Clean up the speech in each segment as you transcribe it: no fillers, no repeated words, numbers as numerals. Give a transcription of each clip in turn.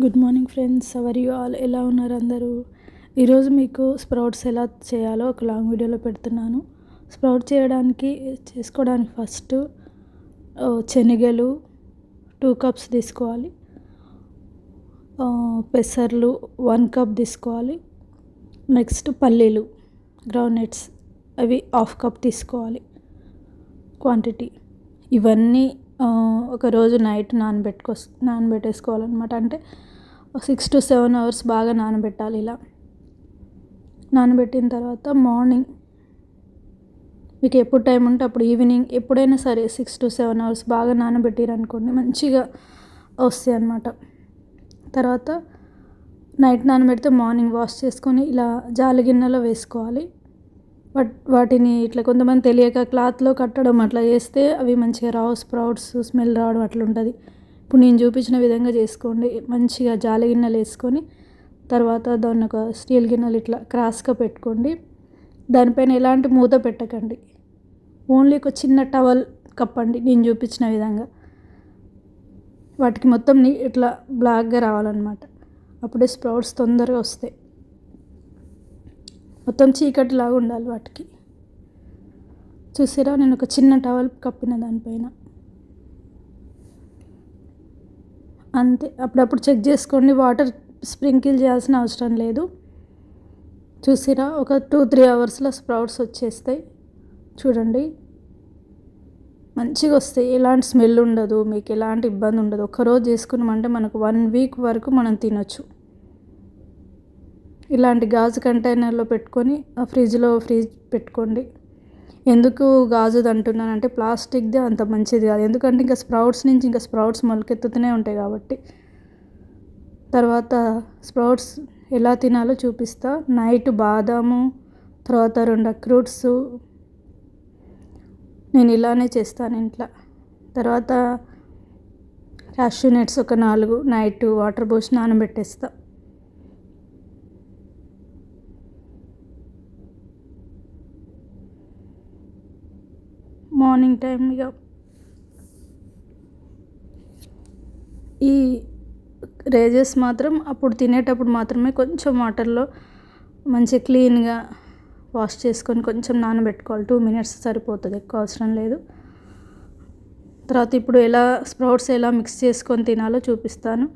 Good morning friends, our you all. ఎలా ఉన్నారు అందరూ? ఈరోజు మీకు స్ప్రౌట్స్ ఎలా చేయాలో ఒక లాంగ్ వీడియోలో పెడుతున్నాను. స్ప్రౌట్ చేసుకోవడానికి ఫస్ట్ శనగలు 2 కప్స్ తీసుకోవాలి. పెసర్లు 1 కప్ తీసుకోవాలి. నెక్స్ట్ పల్లీలు గ్రౌండ్నట్స్ అవి 1/2 కప్ తీసుకోవాలి ఇవన్నీ ఒకరోజు నైట్ నానబెట్టేసుకోవాలన్నమాట. అంటే 6 to 7 hours బాగా నానబెట్టాలి. ఇలా నానబెట్టిన తర్వాత మార్నింగ్ మీకు ఎప్పుడు టైం ఉంటే అప్పుడు, ఈవినింగ్ ఎప్పుడైనా సరే 6 to 7 hours బాగా నానబెట్టారనుకోండి మంచిగా వస్తాయి అన్నమాట. తర్వాత నైట్ నానబెడితే మార్నింగ్ వాష్ చేసుకొని ఇలా జాలి గిన్నెలో వేసుకోవాలి. వాటిని ఇట్లా కొంతమంది తెలియక క్లాత్లో కట్టడం అట్లా చేస్తే అవి మంచిగా రావు, స్ప్రౌట్స్ స్మెల్ రావడం అట్లా ఉంటుంది. ఇప్పుడు నేను చూపించిన విధంగా చేసుకోండి. మంచిగా జాలి గిన్నెలు వేసుకొని తర్వాత దాన్ని ఒక స్టీల్ గిన్నెలు ఇట్లా క్రాస్గా పెట్టుకోండి. దానిపైన ఎలాంటి మూత పెట్టకండి, ఓన్లీ ఒక చిన్న టవల్ కప్పండి నేను చూపించిన విధంగా. వాటికి మొత్తం ఇట్లా బ్లాక్గా రావాలన్నమాట. అప్పుడే స్ప్రౌట్స్ తొందరగా వస్తాయి. మొత్తం చీకటిలాగా ఉండాలి వాటికి. చూసారా, నేను ఒక చిన్న టవల్ కప్పిన దానిపైన. అంతే. అప్పుడప్పుడు చెక్ చేసుకోండి, వాటర్ స్ప్రింకిల్ చేయాల్సిన అవసరం లేదు. చూసిరా, ఒక 2-3 hours స్ప్రౌట్స్ వచ్చేస్తాయి. చూడండి, మంచిగా వస్తాయి. ఎలాంటి స్మెల్ ఉండదు, మీకు ఎలాంటి ఇబ్బంది ఉండదు. ఒక్కరోజు చేసుకున్నామంటే మనకు 1 week వరకు మనం తినొచ్చు. ఇలాంటి గాజు కంటైనర్లో పెట్టుకొని ఫ్రిడ్జ్ పెట్టుకోండి. ఎందుకు గాజుది అంటున్నానంటే ప్లాస్టిక్ది అంత మంచిది కాదు. ఎందుకంటే ఇంకా స్ప్రౌట్స్ మొలకెత్తుతూనే ఉంటాయి కాబట్టి. తర్వాత స్ప్రౌట్స్ ఎలా తినాలో చూపిస్తా. నైట్ బాదాము, తర్వాత 2 అక్రూట్స్ నేను ఇలానే చేస్తాను ఇంట్లో. తర్వాత క్యాష్యూ నట్స్ ఒక 4 నైట్ వాటర్ పోసి నానబెట్టేస్తా. మార్నింగ్ టైం ఇక ఈ రేజెస్ మాత్రం అప్పుడు తినేటప్పుడు మాత్రమే కొంచెం వాటర్లో మంచిగా క్లీన్గా వాష్ చేసుకొని కొంచెం నానబెట్టుకోవాలి. 2 minutes సరిపోతుంది, ఎక్కువ అవసరం లేదు. తర్వాత ఇప్పుడు స్ప్రౌట్స్ ఎలా మిక్స్ చేసుకొని తినాలో చూపిస్తాను.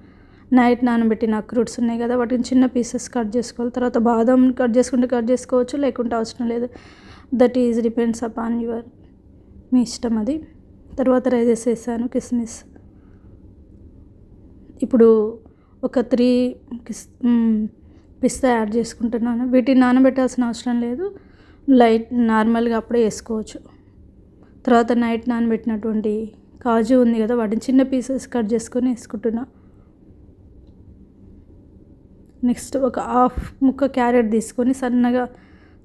నైట్ నానబెట్టిన అక్రూట్స్ ఉన్నాయి కదా, వాటిని చిన్న పీసెస్ కట్ చేసుకోవాలి. తర్వాత బాదం కట్ చేసుకోవచ్చు, లేకుంటే అవసరం లేదు. That is depends upon me ఇష్టం అది. తర్వాత రైజెస్ వేసాను, కిస్మిస్. ఇప్పుడు ఒక 3 పిస్తా యాడ్ చేసుకుంటున్నాను. వీటిని నానబెట్టాల్సిన అవసరం లేదు, నార్మల్గా అప్పుడే వేసుకోవచ్చు. తర్వాత నైట్ నానబెట్టినటువంటి కాజు ఉంది కదా, వాటిని చిన్న పీసెస్ కట్ చేసుకొని వేసుకుంటున్నా. నెక్స్ట్ ఒక 1/2 ముక్క క్యారెట్ తీసుకొని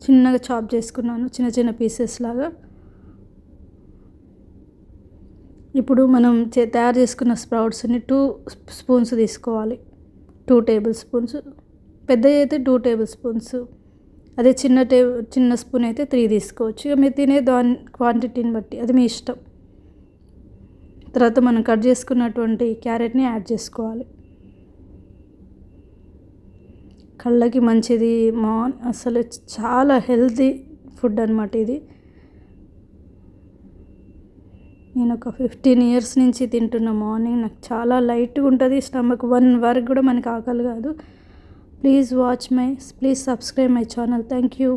చిన్నగా చాప్ చేసుకున్నాను, చిన్న పీసెస్ లాగా. ఇప్పుడు మనం తయారు చేసుకున్న స్ప్రౌట్స్ని 2 spoons తీసుకోవాలి. 2 tablespoons. పెద్దవి అయితే 2 tablespoons. అదే చిన్న స్పూన్ అయితే 3 తీసుకోవచ్చు. ఇక మీరు తినే క్వాంటిటీని బట్టి అది మీ ఇష్టం. తర్వాత మనం కట్ చేసుకున్నటువంటి క్యారెట్ని యాడ్ చేసుకోవాలి. కళ్ళకి మంచిది, అసలు చాలా హెల్తీ ఫుడ్ అన్నమాట ఇది. నేను ఒక 15 years నుంచి తింటున్న. మార్నింగ్ నాకు చాలా లైట్గా ఉంటుంది స్టమక్. 1 వరకు కూడా మనకి ఆకలి కాదు. Please subscribe my channel. Thank you.